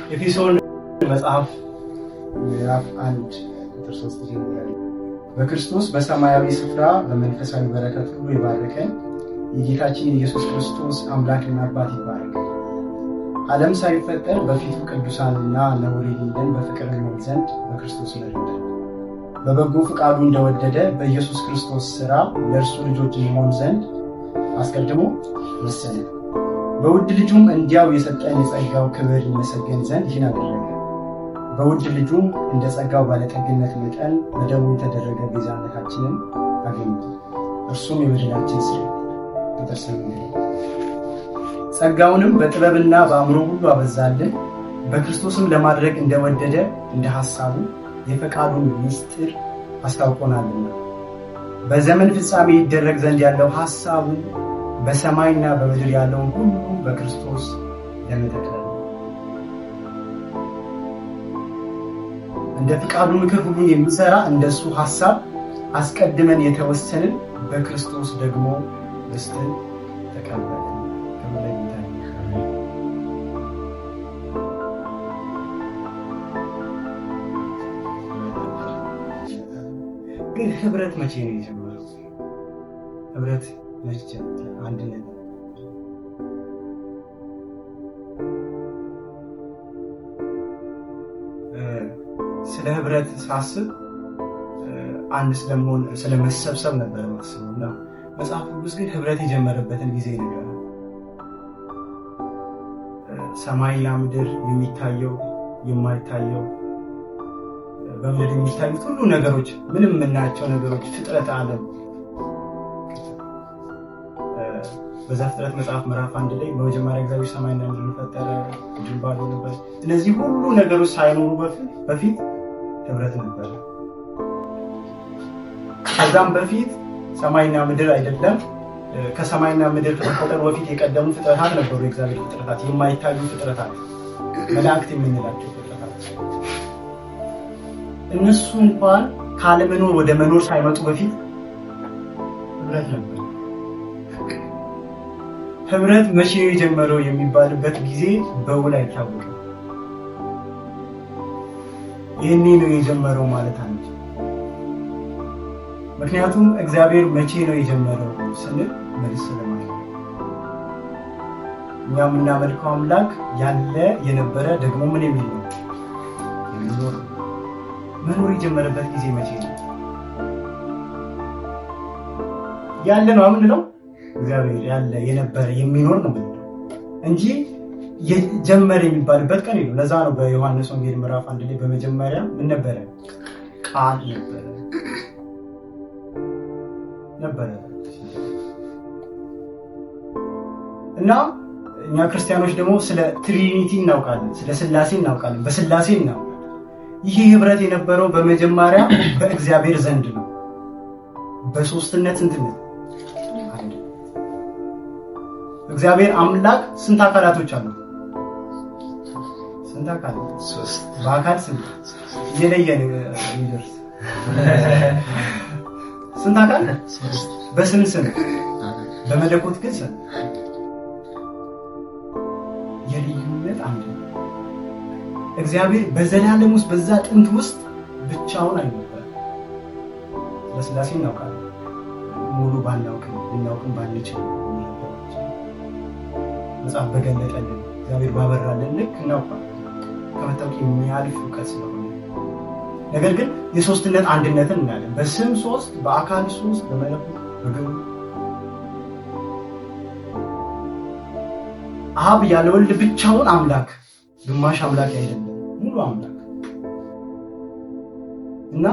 ኤፌሶን መጽሐፍ ምዕራፍ 1 ቁጥር 3 ጀምሮ በክርስቶስ በሰማያዊ ስፍራ በመንፈሳዊ በረከት ሁሉ ይባርከን የጌታችን ኢየሱስ ክርስቶስ አምላክና አባት ይባረክ። ዓለም ሳይፈጠር በፊቱ ቅዱሳንና ነውር የሌለን በፍቅር እንሆን ዘንድ በክርስቶስ ወደደን። በበጎ ፈቃዱ እንደወደደ በኢየሱስ ክርስቶስ ሥራ ለእርሱ ልጆች እንሆን ዘንድ አስቀድሞ ወሰነን። በውድ ልጁም እንዲያው የሰጠን የጸጋው ክብር ይመሰገን ዘንድ ይህን አደረገ። በውድ ልጁም እንደ ጸጋው ባለጠግነት መጠን በደሙ የተደረገ ቤዛነታችንን አገኘ። እርሱም የበደላችን ስርየት ተሰምነ ጸጋውንም በጥበብና በአእምሮ ሁሉ አበዛልን። በክርስቶስም ለማድረግ እንደወደደ እንደ ሐሳቡ የፈቃዱን ምስጢር አስታውቆናልና በዘመን ፍጻሜ ይደረግ ዘንድ ያለው ሐሳቡ በሰማይና በምድር ያለውን ሁሉ በክርስቶስ ለመጠቅለል እንደ ፈቃዱ ምክር ሁሉን የሚሰራ እንደሱ ሐሳብ አስቀድመን የተወሰንን በክርስቶስ ደግሞ ርስትን ተቀበልን። ግን ህብረት መቼ ነው የጀመረው? ህብረት መቼ አንድነት ስለ ህብረት ሳስብ አንድ ስለመሆን ስለመሰብሰብ ነበር ማስበውና መጽሐፍ ቅዱስ ግን ህብረት የጀመረበትን ጊዜ ይነግራል። ሰማይና ምድር የሚታየው የማይታየው በምድር የሚታዩት ሁሉ ነገሮች ምንም የምናያቸው ነገሮች ፍጥረት ዓለም በዘፍጥረት መጽሐፍ ምዕራፍ 1 ላይ በመጀመሪያ እግዚአብሔር ሰማይና ምድርን ፈጠረ፣ ምድር ባዶ ነበር። እነዚህ ሁሉ ነገሮች ሳይኖሩ በፊት ህብረት ነበር። ከዛም በፊት ሰማይና ምድር አይደለም ከሰማይና ምድር ከመፈጠሩ በፊት የቀደሙ ፍጥረታት ነበሩ። የእግዚአብሔር ፍጥረታት የማይታዩ ፍጥረታት መላእክት የምንላቸው ፍጥረታት እነሱ እንኳን ካለመኖር ወደ መኖር ሳይመጡ በፊት ህብረት ነበር። ህብረት መቼ የጀመረው የሚባልበት ጊዜ በውል አይታወቅም። ይህኔ ነው የጀመረው ማለት አንቺ። ምክንያቱም እግዚአብሔር መቼ ነው የጀመረው ስንል መልስ ስለማለት እኛ የምናመልከው አምላክ ያለ የነበረ ደግሞ ምን የሚል ነው የሚኖር መኖር የጀመረበት ጊዜ መቼ ነው? ያለ ነው ምንድነው? እግዚአብሔር ያለ የነበረ የሚኖር ነው እንጂ የጀመረ የሚባልበት ቀን ነው። ለዛ ነው በዮሐንስ ወንጌል ምዕራፍ 1 ላይ በመጀመሪያ ምን ነበረ? ቃል ነበረ። እና እኛ ክርስቲያኖች ደግሞ ስለ ትሪኒቲ እናውቃለን፣ ስለ ስላሴ እናውቃለን፣ በስላሴ እናውቃለን። ይሄ ህብረት የነበረው በመጀመሪያ በእግዚአብሔር ዘንድ ነው። በሶስትነት እንትነት አንድ እግዚአብሔር አምላክ ስንት አካላቶች አሉ? ስንት አካላት? ሶስት። በአካል ስንት እየለየን ይደርስ ስንት አካል? ሶስት። በስም ስንት? በመለኮት ግን ስንት? የልዩነት አንድ ነው። እግዚአብሔር በዘላለም ውስጥ በዛ ጥንት ውስጥ ብቻውን አይነበርም። በስላሴ እናውቃለን። ሙሉ ባናውቅም ባንችል መጽሐፍ በገለጠልን እግዚአብሔር ባበራልን ልክ እናውቃለን። ከመታወቅ የሚያልፍ እውቀት ስለሆነ ነገር ግን የሶስትነት አንድነትን እናያለን። በስም ሶስት፣ በአካል ሶስት፣ በመለኮት በግብር አብ ያለ ወልድ ብቻውን አምላክ ግማሽ አምላክ አይደለም ሙሉ አምላክ እና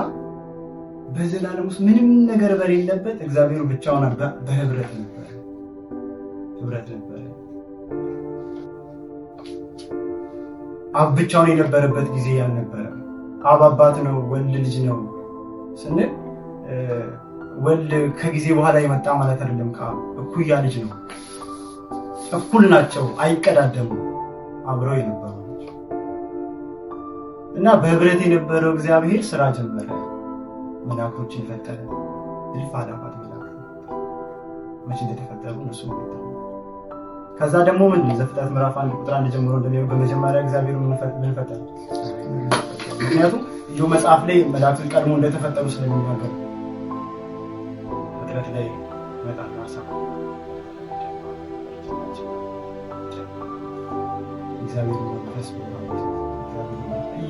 በዘላለም ውስጥ ምንም ነገር በሌለበት እግዚአብሔር ብቻውን በህብረት ነበር። አብ ብቻውን የነበረበት ጊዜ ያልነበረ። አብ አባት ነው፣ ወልድ ልጅ ነው ስንል ወልድ ከጊዜ በኋላ የመጣ ማለት አይደለም። ከአብ እኩያ ልጅ ነው። እኩል ናቸው፣ አይቀዳደሙም። አብረው የነበሩ እና በህብረት የነበረው እግዚአብሔር ስራ ጀመረ። መላእክቶችን ፈጠረ። እልፍ አእላፋት መላእክት መቼ እንደተፈጠሩ እነሱ ከዛ ደግሞ ምን ዘፍጥረት ምዕራፍ 1 ቁጥር 1 ጀምሮ እንደሚለው በመጀመሪያ እግዚአብሔር ምን ፈጠረ? ምክንያቱም ኢዮብ መጽሐፍ ላይ መላእክት ቀድሞ እንደተፈጠሩ ስለሚናገር ፍጥረት ላይ መጣና ሐሳብ እግዚአብሔር መንፈስ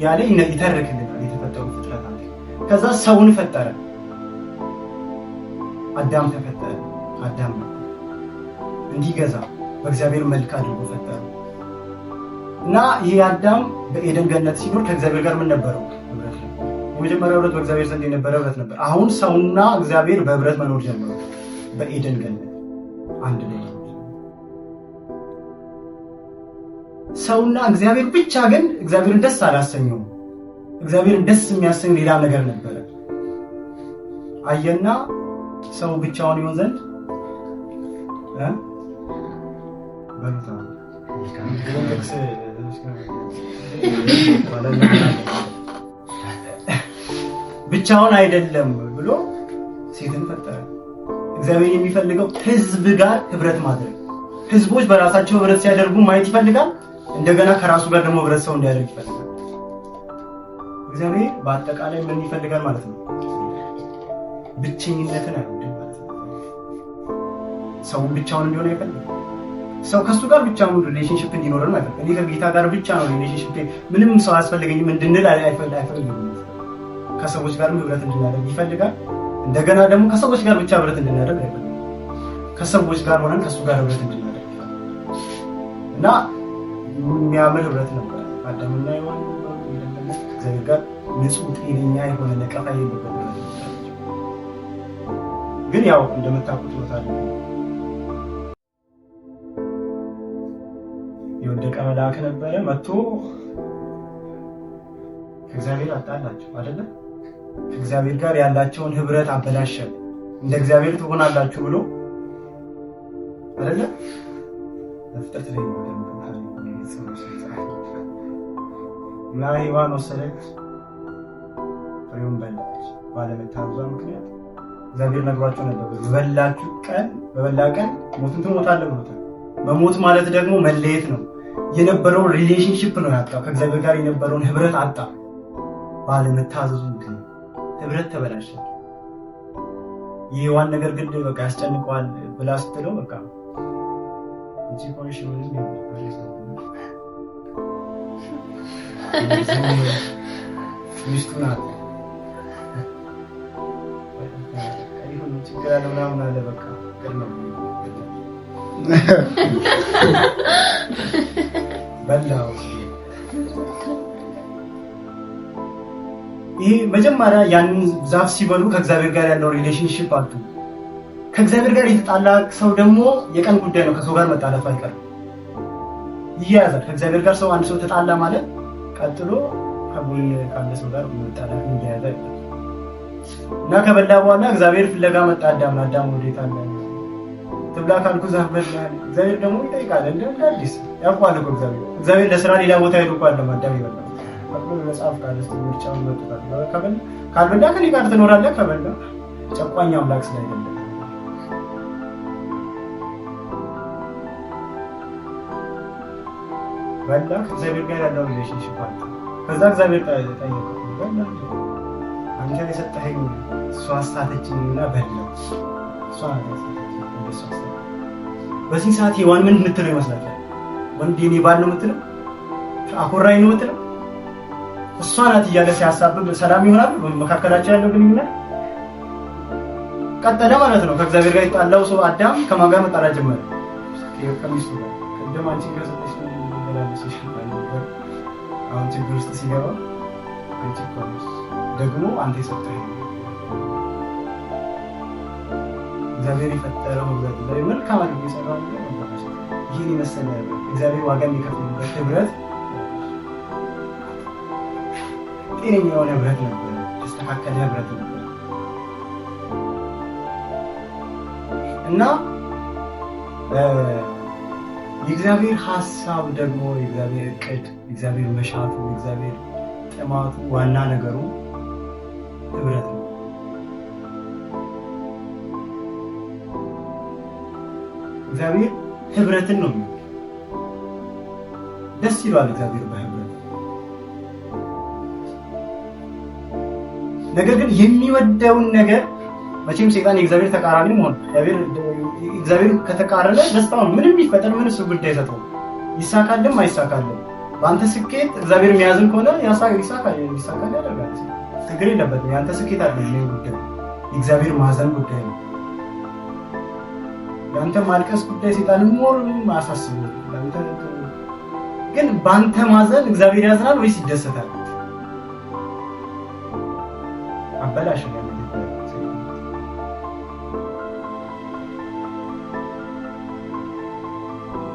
ያለ ይተርክልናል የተፈጠሩ ፍጥረታት። ከዛ ሰውን ፈጠረ። አዳም ተፈጠረ። አዳም እንዲገዛ በእግዚአብሔር መልክ አድርጎ ፈጠረው እና ይሄ አዳም በኤደን ገነት ሲኖር ከእግዚአብሔር ጋር ምን ነበረው? ህብረት ነበር። የመጀመሪያው ህብረት በእግዚአብሔር ዘንድ የነበረ ህብረት ነበር። አሁን ሰውና እግዚአብሔር በህብረት መኖር ጀመሩ። በኤደን ገነት አንድ ላይ ሰውና እግዚአብሔር ብቻ ግን እግዚአብሔርን ደስ አላሰኘውም። እግዚአብሔርን ደስ የሚያሰኝ ሌላ ነገር ነበረ። አየና ሰው ብቻውን ይሆን ዘንድ በሉታ ብቻውን አይደለም ብሎ ሴትን ፈጠረ። እግዚአብሔር የሚፈልገው ህዝብ ጋር ህብረት ማድረግ። ህዝቦች በራሳቸው ህብረት ሲያደርጉ ማየት ይፈልጋል። እንደገና ከራሱ ጋር ደግሞ ህብረት ሰው እንዲያደርግ ይፈልጋል። እግዚአብሔር በአጠቃላይ ምን ይፈልጋል ማለት ነው? ብቸኝነትን አይወድም ማለት ነው። ሰው ብቻውን እንዲሆን አይፈልግም። ሰው ከሱ ጋር ብቻውን ሪሌሽንሺፕ እንዲኖረን ማለት ነው። እኔ ከጌታ ጋር ብቻ ነው ሪሌሽንሺፕ፣ ምንም ሰው አያስፈልገኝም እንድንል አይፈልግም። ከሰዎች ጋርም ህብረት እንድናደርግ ይፈልጋል። እንደገና ደግሞ ከሰዎች ጋር ብቻ ህብረት እንድናደርግ አይፈልግም። ከሰዎች ጋር ሆነን ከሱ ጋር ህብረት እንድናደርግ ይፈልጋል። እና የሚያምር ህብረት ነበር አዳምና ሔዋን እግዚአብሔር ጋር ንጹህ ጤነኛ የሆነ ነቀፋ የሌለበት ህብረት ነበር። ግን ያው እንደምታውቁት ወታለ የወደቀ መልአክ ነበረ መጥቶ ከእግዚአብሔር አጣላቸው አይደለ? ከእግዚአብሔር ጋር ያላቸውን ህብረት አበላሸ። እንደ እግዚአብሔር ትሆናላችሁ ብሎ አይደለ? ፍጥረት ላይ እና ሔዋን ወሰደች፣ ፍሬውን በላች። ባለመታዘዟ ምክንያት እግዚአብሔር ነግሯቸው ነበር፣ በበላ ቀን ሞትን ትሞታለህ ብሎታል። መሞት ማለት ደግሞ መለየት ነው። የነበረውን ሪሌሽንሺፕ ነው ያጣው። ከእግዚአብሔር ጋር የነበረውን ህብረት አጣ። ባለመታዘዙ ምክንያት ህብረት ተበላሸ። የሔዋን ነገር ግን በቃ ያስጨንቀዋል ብላ ስትለው በቃ እንጂ ቆይሽ ምንም ሚስቱ ናት ይሁን ችግር አለ ምናምን አለ በቃ ቀድመው በላው። ይሄ መጀመሪያ ያንን ዛፍ ሲበሉ ከእግዚአብሔር ጋር ያለው ሪሌሽንሺፕ አጡ። ከእግዚአብሔር ጋር የተጣላ ሰው ደግሞ የቀን ጉዳይ ነው። ከሰው ጋር መጣላቱ አይቀርም፣ ይያያዛል። ከእግዚአብሔር ጋር ሰው አንድ ሰው ተጣላ ማለት ቀጥሎ ከጎን ካለ ሰው ጋር መጣላት እንደያዘ እና ከበላ በኋላ እግዚአብሔር ፍለጋ መጣ። አዳም ወዴት አለ? ትብላ ካልኩ ዛፍ በላ። እግዚአብሔር ደግሞ ይጠይቃል። እንደ አዲስ ያውቃል እኮ እግዚአብሔር ለስራ ሌላ ቦታ ሄዶ እኮ አዳም ይበላል። አሁን መጽሐፍ ቃል ውስጥ ምርጫውን መጥቷል። ካልበላ ከኔ ጋር ትኖራለህ። ከበላ ጨቋኝ አምላክ ስላይደለ በላ ከእግዚአብሔር ጋር ያለው ሪሌሽንሺፕ አለ። ከዛ እግዚአብሔር ጠየቀው፣ በላ አንተ የሰጠኸኝ እሷ አሳተችኝና በላ። እሷ በዚህ ሰዓት ሔዋን ምን የምትለው ይመስላችኋል? ወንድ የኔ ባል ነው የምትለው? አኮራኝ ነው የምትለው? እሷ ናት እያለ ሲያሳብብ ሰላም ይሆናል መካከላቸው ያለው ግንኙነት? ቀጠለ ማለት ነው። ከእግዚአብሔር ጋር የተጣላው ሰው አዳም ከማን ጋር መጣላት ጀመረ? ከሚስቱ ጋር። ቅድም አንቺ ገሰጠሽ ለላለሽ አሁን ችግር ውስጥ ሲገባ አንቺ ቆንጆ ደግሞ አንተ የሰጠኸኝ እግዚአብሔር የፈጠረው ህብረት ላይ መልካም አድርጎ የሰራው ነገር ይህን የመሰለ እግዚአብሔር ዋጋ የሚከፍልበት ህብረት ጤነኛ የሆነ ህብረት ነበር፣ ተስተካከለ ህብረት ነበር እና የእግዚአብሔር ሐሳብ ደግሞ የእግዚአብሔር እቅድ፣ የእግዚአብሔር መሻቱ፣ የእግዚአብሔር ጥማቱ ዋና ነገሩ ህብረት ነው። እግዚአብሔር ህብረትን ነው የሚወድ። ደስ ይላል እግዚአብሔር በህብረት። ነገር ግን የሚወደውን ነገር መቼም ሰይጣን የእግዚአብሔር ተቃራኒ መሆን እግዚአብሔር ከተቃረነ ደስታው ምንም ይፈጠር ምን እሱ ጉዳይ አይሰጠው። ይሳካልም አይሳካልም በአንተ ስኬት እግዚአብሔር የሚያዝን ከሆነ ይሳካል ያደርጋል። ችግር የለበትም። ያንተ ስኬት አይደለም ይሄ ጉዳይ፣ የእግዚአብሔር ማዘን ጉዳይ ነው። ያንተ ማልቀስ ጉዳይ ሰይጣንን ሞርም አሳስበው። ግን በአንተ ማዘን እግዚአብሔር ያዝናል ወይስ ይደሰታል? አበላሽ ነው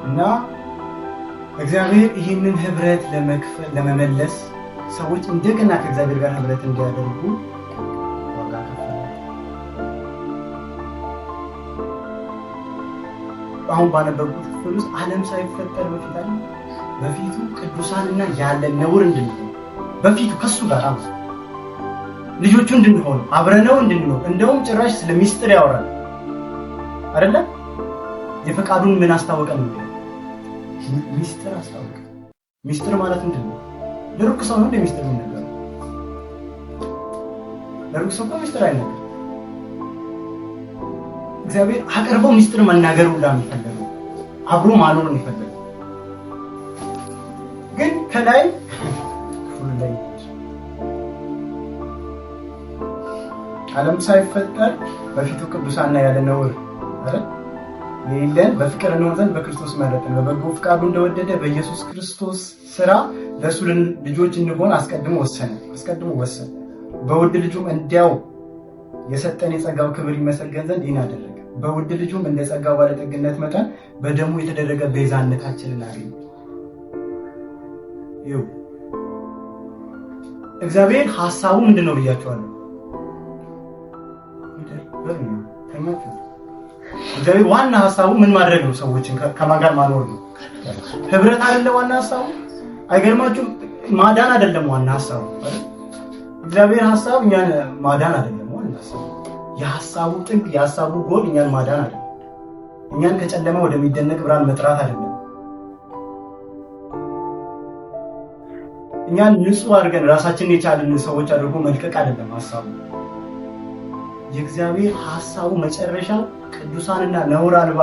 እና እግዚአብሔር ይህንን ህብረት ለመመለስ ሰዎች እንደገና ከእግዚአብሔር ጋር ህብረት እንዲያደርጉ ዋጋ ከፈለ። አሁን ባነበብኩት ክፍል ውስጥ ዓለም ሳይፈጠር በፊቱ ቅዱሳንና ያለ ነውር እንድንሆን በፊቱ ከሱ ጋር ልጆቹ እንድንሆን አብረነው እንድንኖር እንደውም ጭራሽ ስለ ሚስጥር ያወራል አይደለ? የፈቃዱን ምን አስታወቀ ነው? ሚስጥር አስታወቀ። ሚስጥር ማለት ምንድን ነው? ለሩቅ ሰው ነው ሚስጥር ነገር። ለሩቅ ሰው ሚስጥር አይነገር። እግዚአብሔር አቀርበው ሚስጥር መናገር ሁላ የሚፈልገው አብሮ ማኖር ነው የሚፈልገው። ግን ከላይ ዓለም ሳይፈጠር በፊቱ ቅዱሳንና ያለ ነውር አይደል የሌለን በፍቅር እንሆን ዘንድ በክርስቶስ መረጠን፣ በበጎ ፍቃዱ እንደወደደ በኢየሱስ ክርስቶስ ሥራ ለእሱ ልጆች እንሆን አስቀድሞ ወሰነ። በውድ ልጁም እንዲያው የሰጠን የጸጋው ክብር ይመሰገን ዘንድ ይህን አደረገ። በውድ ልጁም እንደ ጸጋው ባለጠግነት መጠን በደሙ የተደረገ ቤዛነታችንን አገኘ። ይኸው እግዚአብሔር ሐሳቡ ምንድነው ብያቸዋለሁ። እግዚአብሔር ዋና ሐሳቡ ምን ማድረግ ነው? ሰዎችን ከማን ጋር ማኖር ነው? ህብረት አይደለም ዋና ሐሳቡ? አይገርማችሁም? ማዳን አይደለም ዋና ሐሳቡ አይደል? እግዚአብሔር ሐሳብ እኛን ማዳን አይደለም ዋና ሐሳቡ። የሐሳቡ ጥግ የሐሳቡ ጎል እኛን ማዳን አይደለም። እኛን ከጨለማ ወደሚደነቅ ብርሃን መጥራት አይደለም። እኛን ንጹህ አድርገን ራሳችንን የቻልን ሰዎች አድርጎ መልቀቅ አይደለም ሐሳቡ። የእግዚአብሔር ሐሳቡ መጨረሻው ቅዱሳንና ነውር አልባ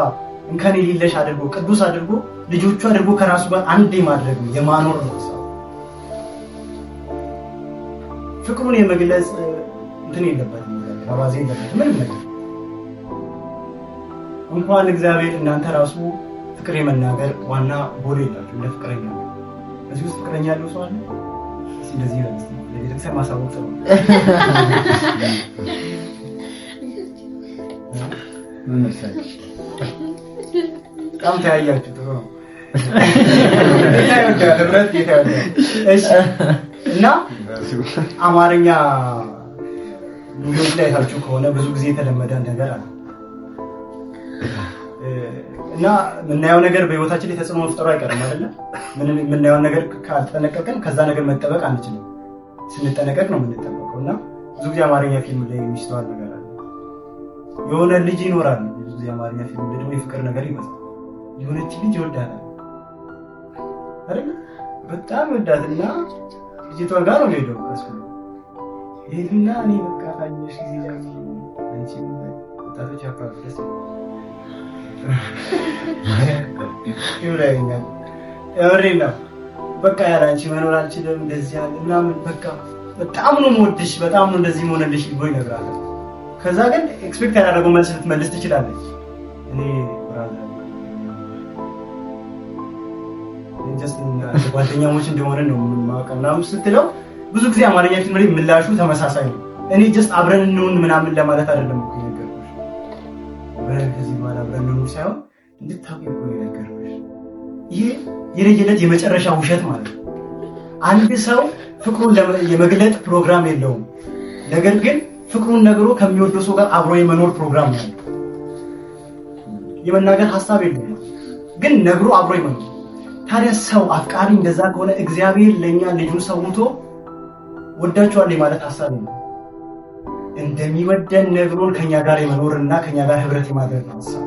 እንከን የሌለሽ አድርጎ ቅዱስ አድርጎ ልጆቹ አድርጎ ከራሱ ጋር አንዴ ማድረግ ነው፣ የማኖር ነው ሐሳቡ። ፍቅሩን የመግለጽ እንትን የለበትም፣ አባዜ የለበትም ምንም ነገር። እንኳን እግዚአብሔር እናንተ ራሱ ፍቅር የመናገር ዋና ጎል የላችሁ እንደ ፍቅረኛ ነው። እዚህ ውስጥ ፍቅረኛ ያለው ሰው አለ? እንደዚህ ነው ለቤተክርስቲያን ማሳወቅ ነው። በጣም ተያያችሁ። ጥሩ ነው። ህብረት እሺ። እና አማርኛ ሙሉዎች ላይ ታችሁ ከሆነ ብዙ ጊዜ የተለመደ ነገር አለ እና የምናየው ነገር በህይወታችን ላይ ተጽዕኖ መፍጠሩ አይቀርም አይደለ? የምናየው ነገር ካልተጠነቀቅን ከዛ ነገር መጠበቅ አንችልም። ስንጠነቀቅ ነው የምንጠበቀው። እና ብዙ ጊዜ አማርኛ ፊልም ላይ የሚስተዋል ነገር አለ። የሆነ ልጅ ይኖራል። ብዙ ጊዜ አማርኛ ፊልም ላይ ደግሞ የፍቅር ነገር ይመስላል። የሆነች ልጅ ይወዳታል አይደል? በጣም ይወዳትና ልጅቷ ጋር ነው ሄደው እሱ ይሄና እኔ በቃ ታኝሽ ጊዜ ያለው አንቺ ወጣቶች አፋፍረስ ይውላይኛ እሬና በቃ ያላንቺ መኖር አልችልም እንደዚህ ያለ ምናምን በቃ በጣም ነው የምወድሽ በጣም ነው እንደዚህ ሆነልሽ ይጎይ ነግራለ። ከዛ ግን ኤክስፔክት ያደረገው መልስ ልትመልስ ትችላለች። እኔ ብራዘር ጀስት ጓደኛሞች እንደሆነ ነው የማውቀውና ስትለው ብዙ ጊዜ አማርኛ ፊልም ላይ ምላሹ ተመሳሳይ ነው። እኔ ጀስት አብረን እንሆን ምናምን ለማለት አይደለም እኮ የነገርኩሽ። አብረን ከዚህ በኋላ አብረን እንሆን ሳይሆን እንድታውቂ እኮ የነገርኩሽ። ይሄ የለየለት የመጨረሻ ውሸት ማለት ነው። አንድ ሰው ፍቅሩን የመግለጥ ፕሮግራም የለውም። ነገር ግን ፍቅሩን ነግሮ ከሚወደው ሰው ጋር አብሮ የመኖር ፕሮግራም ነው። የመናገር ሐሳብ የለውም ግን ነግሮ አብሮ የመኖር። ታዲያ ሰው አፍቃሪ እንደዛ ከሆነ እግዚአብሔር ለኛ ልጁን ሰውቶ ወዳቸዋለሁ ማለት ሐሳብ ነው። እንደሚወደን ነግሮን ከኛ ጋር የመኖርና ከኛ ጋር ህብረት የማድረግ ነው ሐሳብ።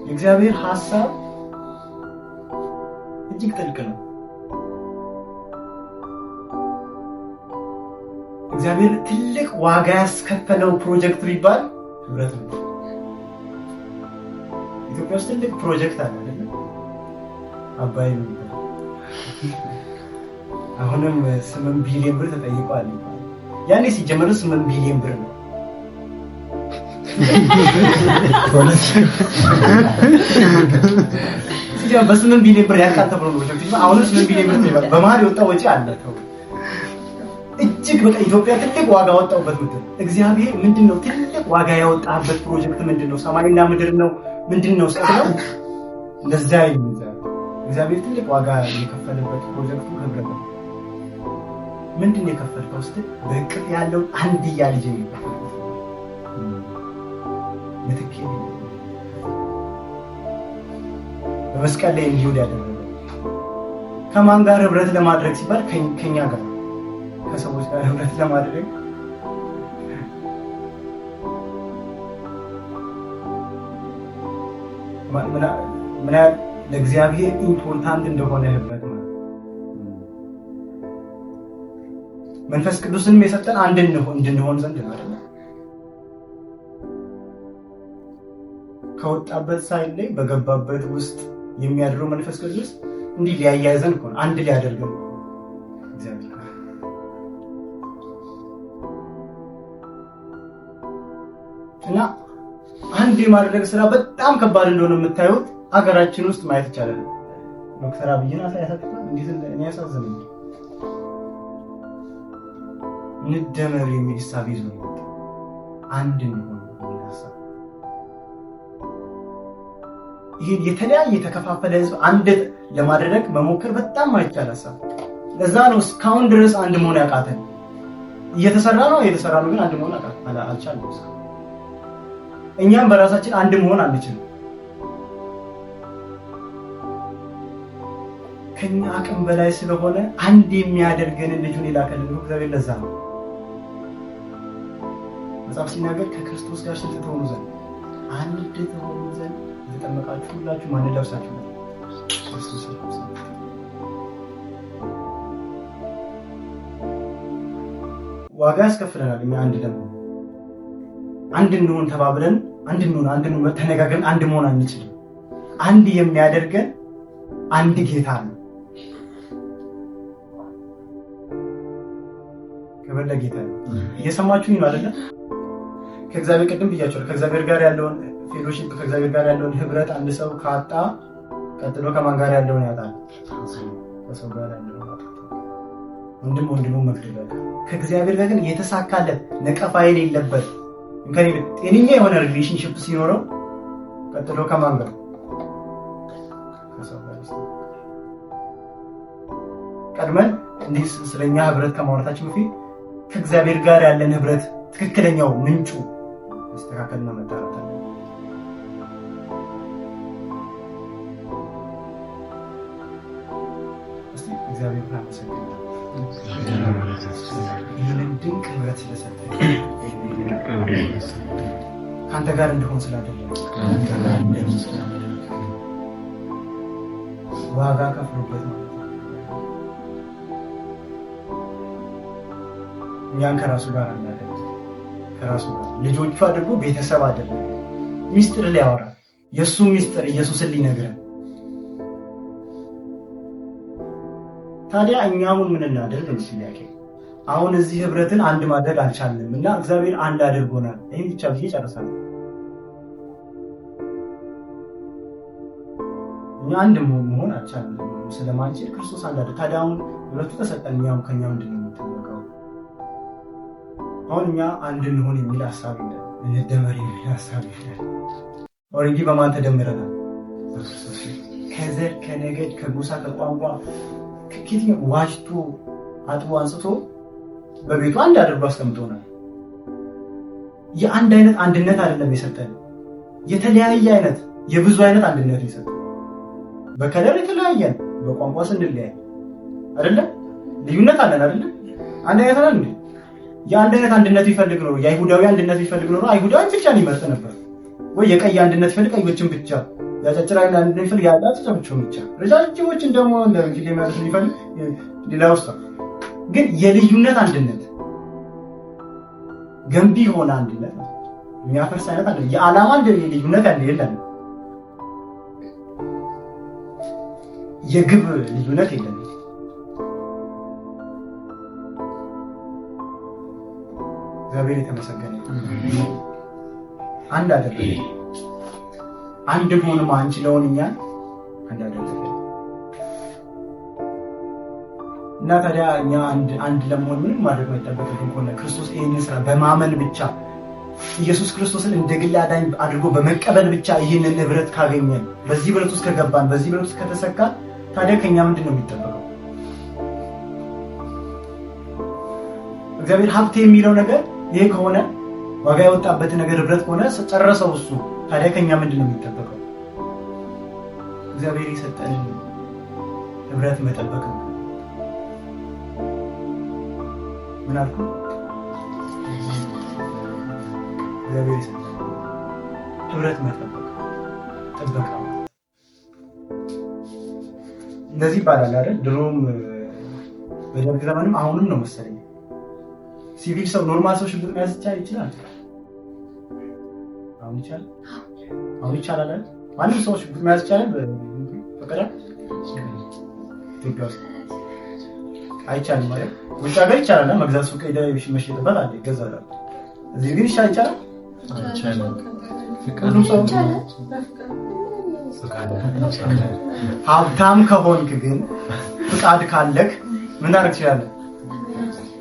የእግዚአብሔር ሐሳብ እጅግ ጥልቅ ነው። እግዚአብሔር ትልቅ ዋጋ ያስከፈለው ፕሮጀክት ቢባል ህብረት ነው። ኢትዮጵያ ውስጥ ትልቅ ፕሮጀክት አለ አይደል? አባይ ነው። አሁንም 8 ቢሊዮን ብር ተጠይቋል። ያኔ ሲጀመር 8 ቢሊዮን ብር ነው። ሲጀመር በ8 ቢሊዮን ብር ያልቃል ተብሎ ነው ፕሮጀክት። አሁን 8 ቢሊዮን ብር በመሀል የወጣው ወጪ አለ። እጅግ በቃ ኢትዮጵያ ትልቅ ዋጋ ወጣውበት ምድር እግዚአብሔር ምንድነው ትልቅ ዋጋ ያወጣበት ፕሮጀክት ምንድነው? ሰማይና ምድር ነው ምንድነው? ሰው እንደዛ ይይዛል። እግዚአብሔር ትልቅ ዋጋ የከፈለበት ፕሮጀክቱ ህብረት ነው። ምንድነው የከፈልከው ስትል በእቅፍ ያለው አንድያ ልጅ ነው። ምትኬ በመስቀል ላይ እንዲውል ያደረገው ከማን ጋር ህብረት ለማድረግ ሲባል ከኛ ጋር ከሰዎች ጋር ህብረት ለማድረግ ምን ያህል ለእግዚአብሔር ኢምፖርታንት እንደሆነ ህብረት ነው። መንፈስ ቅዱስንም የሰጠን እንድንሆን ዘንድ ነው አይደል? ከወጣበት ሳይል ላይ በገባበት ውስጥ የሚያድረው መንፈስ ቅዱስ እንዲህ ሊያያይዘን እኮ ነው፣ አንድ ሊያደርገን እግዚአብሔር እና አንድ የማድረግ ስራ በጣም ከባድ እንደሆነ የምታዩት አገራችን ውስጥ ማየት ይቻላል። ዶክተር አብይን አሳያችኋል። እንዴት እኔ ያሳዝነኝ እንደመር የሚል ሐሳብ ይዞ አንድ ነው ሐሳብ። ይሄ የተለያየ የተከፋፈለ ህዝብ አንድ ለማድረግ መሞከር በጣም ማይቻል ሐሳብ። ለዛ ነው እስካሁን ድረስ አንድ መሆን ያቃተን። እየተሰራ ነው ግን አንድ መሆን አልቻልንም። እኛም በራሳችን አንድ መሆን አንችልም። ከኛ አቅም በላይ ስለሆነ አንድ የሚያደርገን ልጁን የላከልን እግዚአብሔር ለዛ ነው መጽሐፍ ሲናገር ከክርስቶስ ጋር ስትሆኑ ዘንድ አንድ ትሆኑ ዘንድ የተጠመቃችሁ ሁላችሁ ማንን ለብሳችሁ ነው? ክርስቶስ ለብሳችሁ። ዋጋ ያስከፍለናል። እኛ አንድ ደግሞ አንድ እንሆን ተባብለን አንድ እንሆን ተነጋግረን አንድ መሆን አንችልም። አንድ የሚያደርገን አንድ ጌታ ነው። ከበለ ጌታ ነው። እየሰማችሁኝ ነው አይደል? ከእግዚአብሔር ቅድም ብያችኋለሁ። ከእግዚአብሔር ጋር ያለውን ፌሎሺፕ ከእግዚአብሔር ጋር ያለውን ህብረት አንድ ሰው ካጣ ቀጥሎ ከማን ጋር ያለውን ያጣል? ከሰው ጋር ያለውን ያጣል። ወንድሙ መግደል። ከእግዚአብሔር ጋር ግን የተሳካለት ነቀፋ የሌለበት ጤነኛ የሆነ ሪሌሽንሺፕ ሲኖረው ቀጥሎ ከማን ጋር? ከሰው ጋር። ቀድመን እንዲህ ስለኛ ህብረት ከማውራታችን በፊት ከእግዚአብሔር ጋር ያለን ህብረት ትክክለኛው ምንጩ መስተካከልና መጣራት አለ። እስቲ እግዚአብሔር ይመስገን ይህንን ድንቅ ህብረት ስለሰጠኝ ከአንተ ጋር እንደሆን ስላደረገ ዋጋ ከፍሎበት ነው። እኛን ከራሱ ጋር አናደርግ ከራሱ ጋር ልጆቹ አድርጎ ቤተሰብ አደረገ። ሚስጥር ሊያወራ የእሱ ሚስጥር ኢየሱስን ሊነግረን። ታዲያ እኛ አሁን ምን እናደርግ ነው ጥያቄ። አሁን እዚህ ህብረትን አንድ ማድረግ አልቻልንም እና እግዚአብሔር አንድ አድርጎናል። ይሄን ብቻ ብዬ ጨርሳለሁ። እኛ አንድ መሆን አልቻልንም ስለማንችል ክርስቶስ አንድ አድርጎ ታዲያ አሁን ሁለቱ ተሰጠን። እኛው ከኛ ምንድነው የምትጠበቀው? አሁን እኛ አንድ እንሆን የሚል ሐሳብ ይላል፣ እንደመሪ የሚል ሐሳብ ይላል። ኦሬንጂ በማን ተደምረናል? ከዘር ከነገድ ከጎሳ ከቋንቋ ከየትኛው ዋጅቶ አጥቦ አንስቶ በቤቱ አንድ አድርጎ አስቀምጦናል። የአንድ አይነት አንድነት አይደለም የሰጠን፣ የተለያየ አይነት የብዙ አይነት አንድነት የሰጠን። በከለር የተለያየን፣ በቋንቋ ስንለያይ አይደለም ልዩነት አለን አይደለም። አንድ አይነት አለን እንዴ? የአንድ አይነት አንድነት ይፈልግ ነው የአይሁዳዊ አንድነት ይፈልግ ነው አይሁዳዊ ብቻ ነው ይመርጥ ነበር ወይ? የቀይ አንድነት ይፈልግ ቀዮችን ብቻ ያጨጭራና እንደሚፈልግ ያላችሁ ብቻ ረጃጅሞችን ደግሞ እንግዲህ ማለት ሊፈልግ ሌላ ውስጥ ግን የልዩነት አንድነት ገንቢ ሆነ አንድነት የሚያፈርስ አይነት አለ። የዓላማ ልዩነት ያለ የለም። የግብ ልዩነት የለም። እግዚአብሔር የተመሰገነ ይሁን። አንድ አደረገ። አንድ ሆነ ማንችለውን እኛ አንድ አደረገ እና ታዲያ እኛ አንድ ለመሆን ምንም ማድረግ አይጠበቅብን ከሆነ ክርስቶስ ይሄንን ስራ በማመን ብቻ ኢየሱስ ክርስቶስን እንደ ግል አዳኝ አድርጎ በመቀበል ብቻ ይህንን ህብረት ካገኘን በዚህ ህብረት ውስጥ ከገባን በዚህ ህብረት ውስጥ ከተሰካን ታዲያ ከኛ ምንድነው የሚጠበቀው? እግዚአብሔር ሀብቴ የሚለው ነገር ይሄ ከሆነ ዋጋ ያወጣበት ነገር ህብረት ከሆነ ጨረሰው እሱ። ታዲያ ከኛ ምንድነው የሚጠበቀው? እግዚአብሔር የሰጠንን ህብረት መጠበቅ ነው። ምን አልኩ? እግዚአብሔር የሰጠንን ህብረት መጠበቅ ጥበቃ እንደዚህ ይባላል አይደል? ድሮም በደርግ ዘመንም አሁንም ነው መሰለኝ ሲቪል ሰው ኖርማል ሰው ሽጉጥ መያዝ ይችላል። አሁን ይቻላል አይደል? ማንም ሰው ሽጉጥ መያዝ ይችላል። በቀዳ ኢትዮጵያ ውስጥ አይቻልም ማለት ውጭ ሀገር ይቻላል። መግዛት ሱቅ ሄደህ መሸጥበት አለ ይገዛል። እዚህ ግን ይቻላል አይቻልም። ሁሉም ሰው ሀብታም ከሆንክ ግን ፍቃድ ካለክ ምን አድርግ ትችላለህ?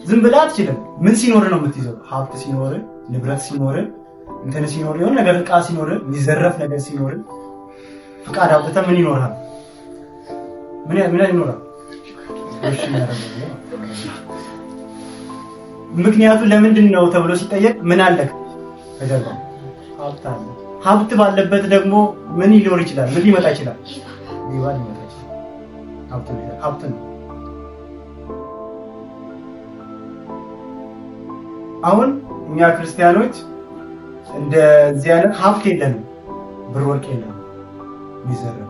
ዝም ብለህ አትችልም። ምን ሲኖር ነው የምትይዘው? ሀብት ሲኖር፣ ንብረት ሲኖር፣ እንትን ሲኖር፣ የሆነ ነገር ዕቃ ሲኖር፣ የሚዘረፍ ነገር ሲኖር ፍቃድ አውጥተህ ምን ይኖርሃል? ምን ይኖርሃል? ምክንያቱ ለምንድን ነው ተብሎ ሲጠየቅ ምን አለክ? ከጀርባ ሀብት አለ። ሀብት ባለበት ደግሞ ምን ሊኖር ይችላል? ምን ሊመጣ ይችላል? ሌባ ሊመጣ ይችላል። ሀብት ነው። አሁን እኛ ክርስቲያኖች እንደዚህ አይነት ሀብት የለንም፣ ብር ወርቅ የለንም። ሚዘረብ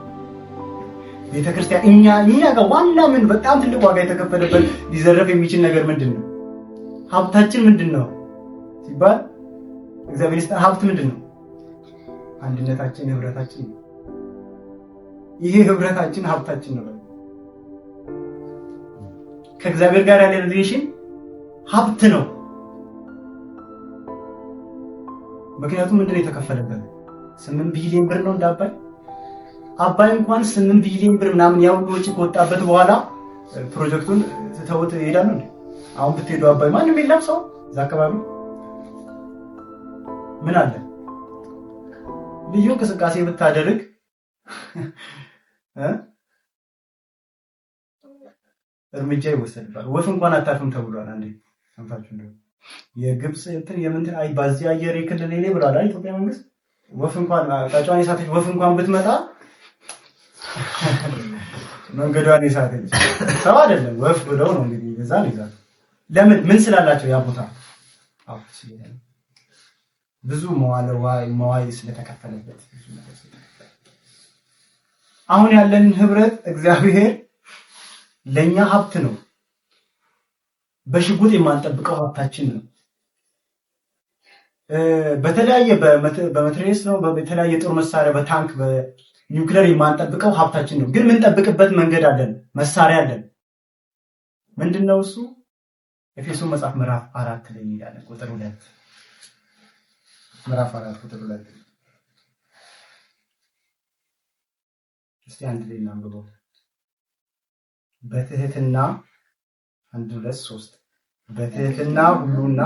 ቤተክርስቲያን እኛ ጋር ዋና ምን በጣም ትልቅ ዋጋ የተከፈለበት ሊዘረፍ የሚችል ነገር ምንድነው? ሀብታችን ምንድነው ሲባል እግዚአብሔር ይስጠን። ሀብት ምንድነው? አንድነታችን፣ ህብረታችን። ይሄ ህብረታችን ሀብታችን ነው። ከእግዚአብሔር ጋር ያለ ሪሌሽን ሀብት ነው። ምክንያቱም ምንድነው የተከፈለበት? 8 ቢሊዮን ብር ነው። እንዳባይ አባይ እንኳን 8 ቢሊዮን ብር ምናምን ያው ወጪ ከወጣበት በኋላ ፕሮጀክቱን ተውት ይሄዳሉ እንዴ? አሁን ብትሄዱ አባይ ማንም የለም ሰው እዛ አካባቢ ምን አለ? ልዩ እንቅስቃሴ ብታደርግ እርምጃ ይወሰድባል። ወፍ እንኳን አታርፍም ተብሏል። አንዴ ሰምታችሁ እንደው የግብጽ እንትን የምንትን አይ ባዚ አየር ክልል ላይ ብሏል ኢትዮጵያ መንግስት። ወፍ እንኳን ታጫዋን የሳተች ወፍ እንኳን ብትመጣ መንገዷን የሳተች ሰው አይደለም ወፍ ብለው ነው እንግዲህ በዛ ነው ይዛል። ለምን ምን ስላላቸው ያ ቦታ ብዙ መዋይ ስለተከፈለበት አሁን ያለን ህብረት እግዚአብሔር ለኛ ሀብት ነው። በሽጉጥ የማንጠብቀው ሀብታችን ነው። በተለያየ በመትረየስ ነው በተለያየ ጦር መሳሪያ በታንክ በኒውክሌር የማንጠብቀው ሀብታችን ነው። ግን የምንጠብቅበት መንገድ አለን፣ መሳሪያ አለን። ምንድነው እሱ? ኤፌሶን መጽሐፍ ምዕራፍ 4 ላይ ይላል ቁጥር 2 ምዕራፍ 4 ቁጥር 2 እስቲ አንድ ላይ እናንብበው። በትህትና 1 2 3 በትህትና ሁሉና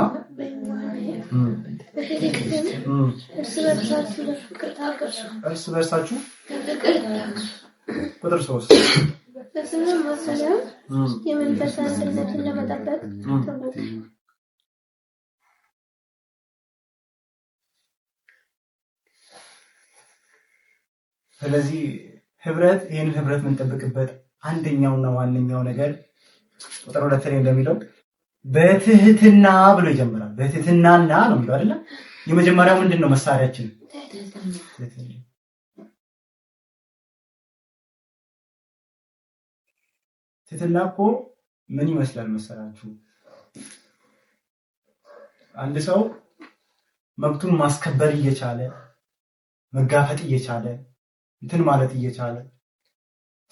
እርስ በርሳችሁ ቁጥር 3 በስምም መሰረት የመንፈስ አንድነትን ለመጠበቅ ተጠበቁ። ስለዚህ ህብረት ይሄንን ህብረት የምንጠብቅበት አንደኛውና ዋነኛው ነገር ቁጥር 2 ላይ እንደሚለው በትህትና ብሎ ይጀምራል። በትህትናና ነው የሚለው አይደል? የመጀመሪያው ምንድነው? መሳሪያችን ትህትና እኮ ምን ይመስላል መሰላችሁ? አንድ ሰው መብቱን ማስከበር እየቻለ መጋፈጥ እየቻለ እንትን ማለት እየቻለ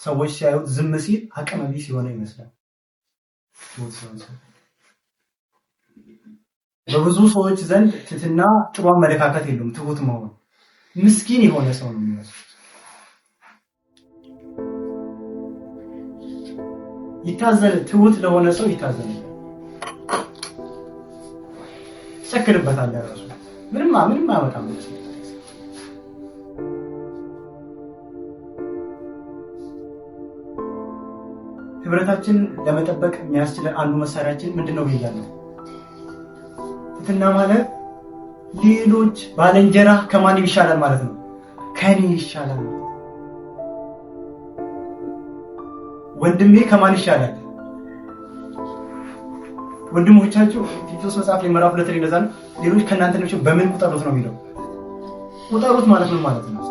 ሰዎች ሲያዩት ዝም ሲል አቅመ ቢስ የሆነ ይመስላል። በብዙ ሰዎች ዘንድ ትህትና ጥሩ አመለካከት የለውም። ትሁት መሆን ምስኪን የሆነ ሰው ነው የሚመስለው። ይታዘል ትሁት ለሆነ ሰው ይታዘል ይሰክርበታል። ራሱ ምንም አያወጣም። ህብረታችን ለመጠበቅ የሚያስችል አንዱ መሳሪያችን ምንድነው ብያለሁ? ትህትና ማለት ሌሎች ባልንጀራ ከማን ይሻላል ማለት ነው? ከኔ ይሻላል። ወንድሜ ከማን ይሻላል? ወንድሞቻችሁ ቲቶስ መጽሐፍ ላይ ምዕራፍ 2 ላይ እንደዛ ነው። ሌሎች ከእናንተ ነው በምን ቁጠሩት ነው የሚለው። ቁጠሩት ማለት ምን ማለት ነው?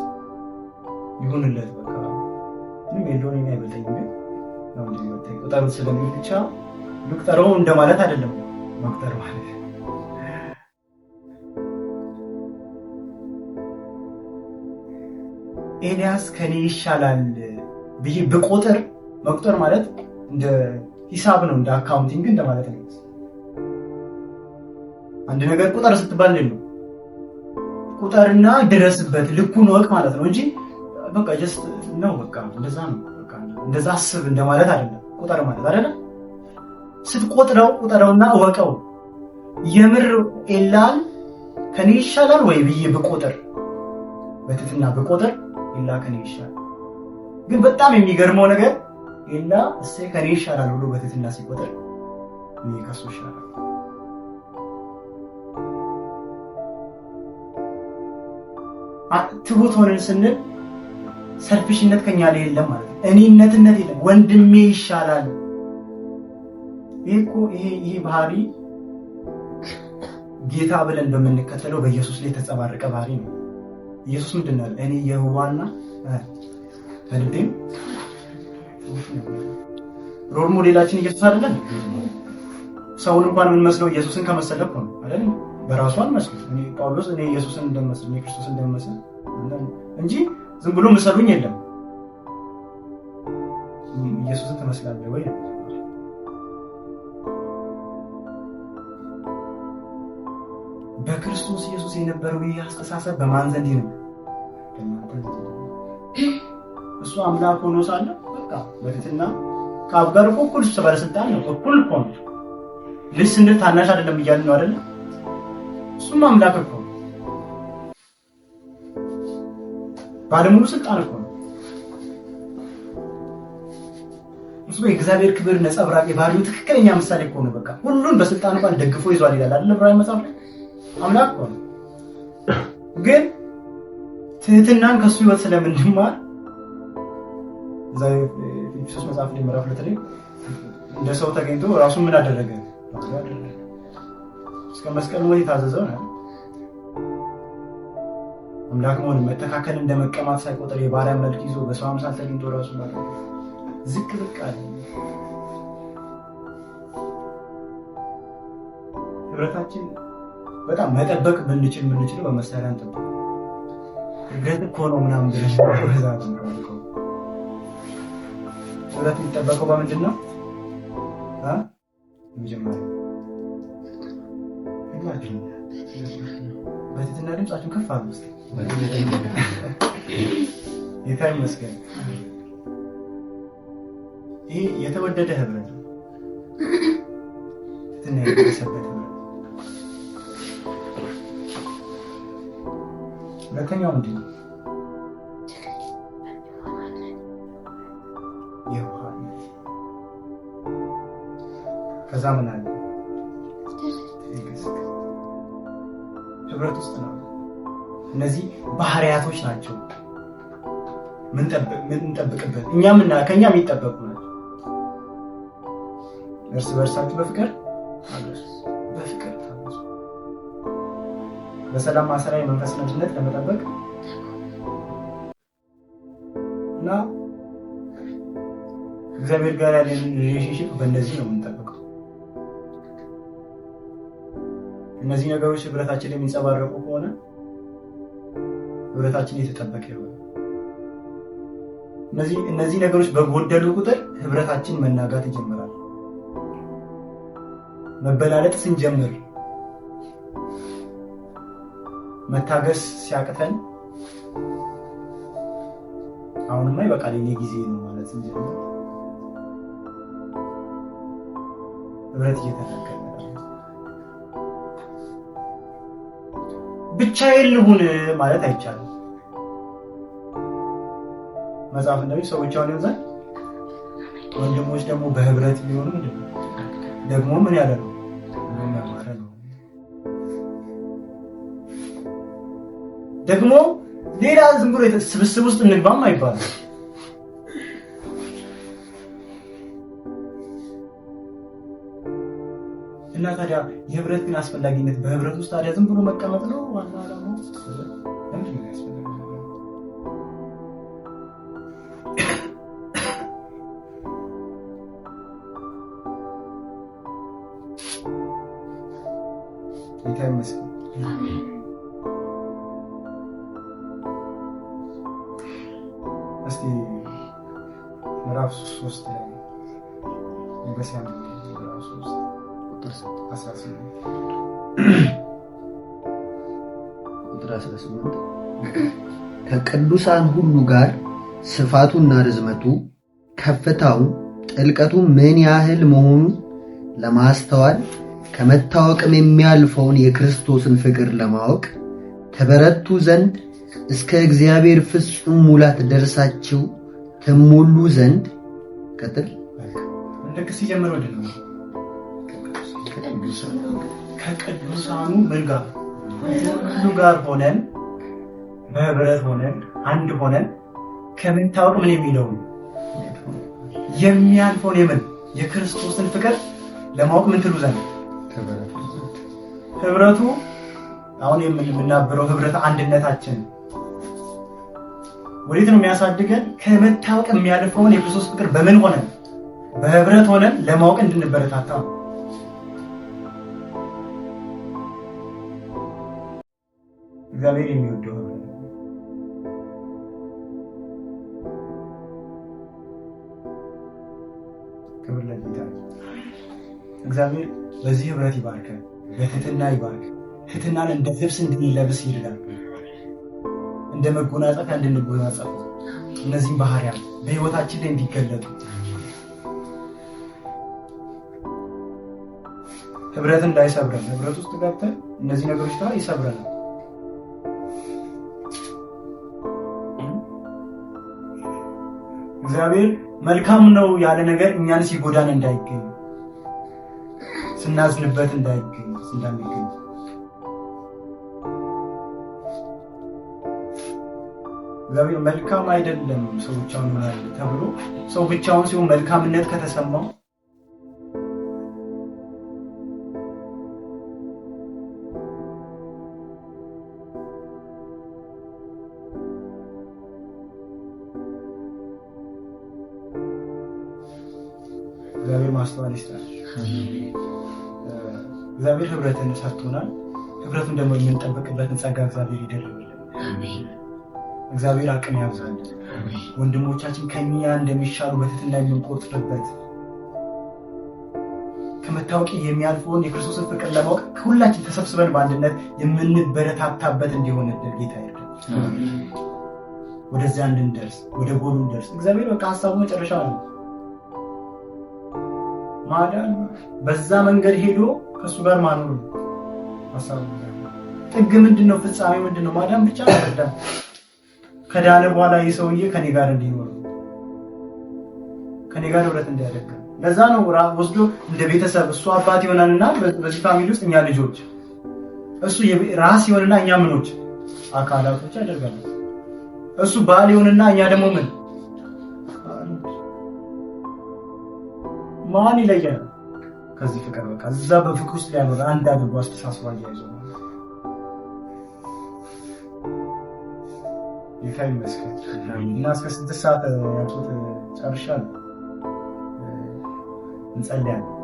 ይሁንለት በቃ ምንም የለውም የሚያበልጠኝ ግን ነው እንዴ ወጣይ ቁጠሩት ስለሚል ብቻ ልቁጠረው እንደማለት አይደለም። መቁጠር ማለት ኤልያስ ከኔ ይሻላል ብዬ በቁጥር መቁጠር ማለት እንደ ሂሳብ ነው፣ እንደ አካውንቲንግ እንደማለት ነው። አንድ ነገር ቁጠር ስትባል ነው ቁጠርና ድረስበት ልኩን ወቅ ማለት ነው እንጂ በቃ ጀስት ነው በቃ እንደዛ ነው በቃ እንደዛ አስብ እንደማለት አይደለም። ቁጠር ማለት አይደለም። ስትቆጥረው ቁጠረውና ወቀው። የምር ኤላን ከኔ ይሻላል ወይ ብዬ በቁጥር በትህትና በቁጥር ኤላ ከኔ ይሻላል። ግን በጣም የሚገርመው ነገር ኤላ እሴ ከኔ ይሻላል ብሎ በትህትና ሲቆጥር እኔ ከሱ ይሻላል። ትሁት ሆነን ስንል ሰልፊሽነት ከኛ ላይ የለም ማለት ነው። እኔነትነት የለም። ወንድሜ ይሻላል። ይሄ ባህሪ ጌታ ብለን በምንከተለው በኢየሱስ ላይ የተጸባረቀ ባህሪ ነው። ኢየሱስ ምንድነው? እኔ የዋህና በልቤም ሮል ሞዴላችን ኢየሱስ አይደለም። ሰውን እንኳን ምን መስለው ኢየሱስን ከመሰለኩ ነው አይደል? በራሷን መስለው እኔ ጳውሎስ እኔ ኢየሱስን እንደመስል እኔ ክርስቶስን እንደመስል እንጂ ዝም ብሎ መሰሉኝ የለም። ኢየሱስን ተመስላለህ ወይ? በክርስቶስ ኢየሱስ የነበረው ይህ አስተሳሰብ በማን ዘንድ ነው? እሱ አምላክ ሆኖ ሳለ በቃ በትህትና ከአብ ጋር እኩል ባለስልጣን ነው። እኩል እኮ ነው። ልጅ ስንል ታናሽ አይደለም እያልን ነው አይደል? እሱም አምላክ እኮ ነው። ባለሙሉ ስልጣን እኮ ነው። እሱ የእግዚአብሔር ክብር ነጸብራቅ የባህሪው ትክክለኛ ምሳሌ እኮ ነው። በቃ ሁሉን በስልጣኑ ቃል ደግፎ ይዟል ይላል አይደል? ዕብራውያን መጽሐፍ አምላክ እኮ ነው። ግን ትህትናን ከሱ ህይወት ስለምንድማር ኢየሱስ መጽሐፍ ላይ ምዕራፍ 2 ላይ እንደ ሰው ተገኝቶ ራሱን ምን አደረገ? እስከ መስቀል ሞት የታዘዘው ነው። አምላክ መሆን መተካከል እንደመቀማት ሳይቆጥር የባሪያ መልክ ይዞ በሰው አምሳል ተገኝቶ ራሱን ዝቅ ዝቅ አለ። ህብረታችን በጣም መጠበቅ የምንችለው በመሳሪያ እንጠብቅ። እርግጥ እኮ ነው ምናምን ብለሽ በዛት ነው። ህብረት የሚጠበቀው በምንድን ነው? መጀመሪያ በትህትና ድምጻችሁን ከፍ አድርጉ እስኪ። ጌታ ይመስገን። ይሄ የተወደደ ህብረት ነው። ትህትና የተሰበተ ህብረት። ሁለተኛው ምንድን ነው? የዋህነት። ከዛ ምን አለ? ህብረት ውስጥ ነው። እነዚህ ባህሪያቶች ናቸው ምን እንጠብቅበት ከኛ የሚጠበቁ ናቸው። እርስ በርሳችሁ በፍቅር ታገሱ። በሰላም ማሰሪያ የመንፈስ አንድነት ለመጠበቅ እና እግዚአብሔር ጋር ያለን ሪሌሽንሺፕ በእነዚህ ነው የምንጠብቀው። እነዚህ ነገሮች ህብረታችን ላይ የሚንጸባረቁ ከሆነ ህብረታችን የተጠበቀ ይሆናል። እነዚህ ነገሮች በጎደሉ ቁጥር ህብረታችን መናጋት ይጀምራል። መበላለጥ ስንጀምር፣ መታገስ ሲያቅተን አሁንማ ይበቃል የኔ ጊዜ ነው ማለት ስንጀምር ህብረት እየተናገረ ብቻዬን ልሁን ማለት አይቻልም። መጽሐፍ እንደሚል ሰዎች አሁን ይዘን ወንድሞች ደግሞ በህብረት ቢሆኑ ደግሞ ምን ያለ ነው ያማረ ነው። ደግሞ ሌላ ዝም ብሎ ስብስብ ውስጥ እንግባም አይባልም። እና ታዲያ የህብረት ግን አስፈላጊነት በህብረት ውስጥ ታዲያ ዝም ብሎ መቀመጥ ነው ዋና ዓላማው? ለምንድን ነው ያስፈልጋል? ጌታ ይመስገን። እስቲ ምዕራፍ 3 ላይ በሲያም ምዕራፍ 3 ቁጥር 18 ከቅዱሳን ሁሉ ጋር ስፋቱና ርዝመቱ ከፍታው ጥልቀቱ ምን ያህል መሆኑን ለማስተዋል ከመታወቅም የሚያልፈውን የክርስቶስን ፍቅር ለማወቅ ተበረቱ ዘንድ እስከ እግዚአብሔር ፍጹም ሙላት ደርሳችሁ ተሞሉ ዘንድ ቀጥል ልክ ሲጀምር ወደ ነው ከቅዱሳኑ ጋር ሁሉ ጋር ሆነን በህብረት ሆነን አንድ ሆነን ከመታወቅ ምን የሚለው የሚያልፈውን የክርስቶስን ፍቅር ለማወቅ ምን ትሉ ዘንድ ህብረቱ አሁን የምናበረው ህብረት አንድነታችን ወዴት ነው የሚያሳድገን? ከመታወቅ የሚያልፈውን የክርስቶስ ፍቅር በምን ሆነን በህብረት ሆነን ለማወቅ እንድንበረታታ ነው። እግዚአብሔር የሚወደው ህብረት ክብር ለጌታ። እግዚአብሔር በዚህ ህብረት ይባርከን፣ በትህትና ይባርክ። ትህትናን እንደ ልብስ እንድንለብስ ይልላል፣ እንደ መጎናጸፊያ እንድንጎናጸፍ እነዚህም ባህሪያት በህይወታችን ላይ እንዲገለጡ ህብረት እንዳይሰብረን ህብረት ውስጥ ገብተን እነዚህ ነገሮች ታዲያ ይሰብረናል። እግዚአብሔር መልካም ነው ያለ ነገር እኛን ሲጎዳን እንዳይገኝ፣ ስናዝንበት እንዳይገኝ እግዚአብሔር መልካም አይደለም ሰው ብቻውን ማለት ተብሎ ሰው ብቻውን ሲሆን መልካምነት ከተሰማው እግዚአብሔር ማስተዋል ይስጣል። እግዚአብሔር ህብረትን ሰጥቶናል። ህብረቱን ደግሞ የምንጠብቅበትን ጸጋ እግዚአብሔር ይደልልን። አሜን። እግዚአብሔር አቅም ያብዛል። ወንድሞቻችን ከኛ እንደሚሻሉ በትህትና የምንቆጥርበት ከመታወቅ የሚያልፈውን የክርስቶስን ፍቅር ለማወቅ ሁላችን ተሰብስበን በአንድነት የምንበረታታበት እንዲሆን ጌታ ይርዳል። ወደዚያ እንድንደርስ ወደ ጎሉ እንደርስ። እግዚአብሔር በቃ ሐሳቡ መጨረሻ ነው ማዳን። በዛ መንገድ ሄዶ ከሱ ጋር ማኖር ነው ሐሳቡ። ጥግ ምንድነው? ፍጻሜ ምንድነው? ማዳን ብቻ አይደለም። ከዳነ በኋላ የሰውዬ ከኔ ጋር እንዲኖር ከኔ ጋር ህብረት እንዲያደርግ ለዛ ነው ወስዶ እንደ ቤተሰብ እሱ አባት ይሆናልና በዚህ ፋሚሊ ውስጥ እኛ ልጆች እሱ ራስ ይሆንና እኛ ምኖች አካላቶች ያደርጋል። እሱ ባል ይሆንና እኛ ደግሞ ምን ማን ይለያል ከዚህ ፍቅር? በቃ እዛ በፍቅር ውስጥ ያለው አንድ አድርጎ አስተሳስሮ ያይዞ ጌታ ይመስገን። እና እስከ 6 ሰዓት ያልኩት ጨርሻለሁ። እንጸልያለን።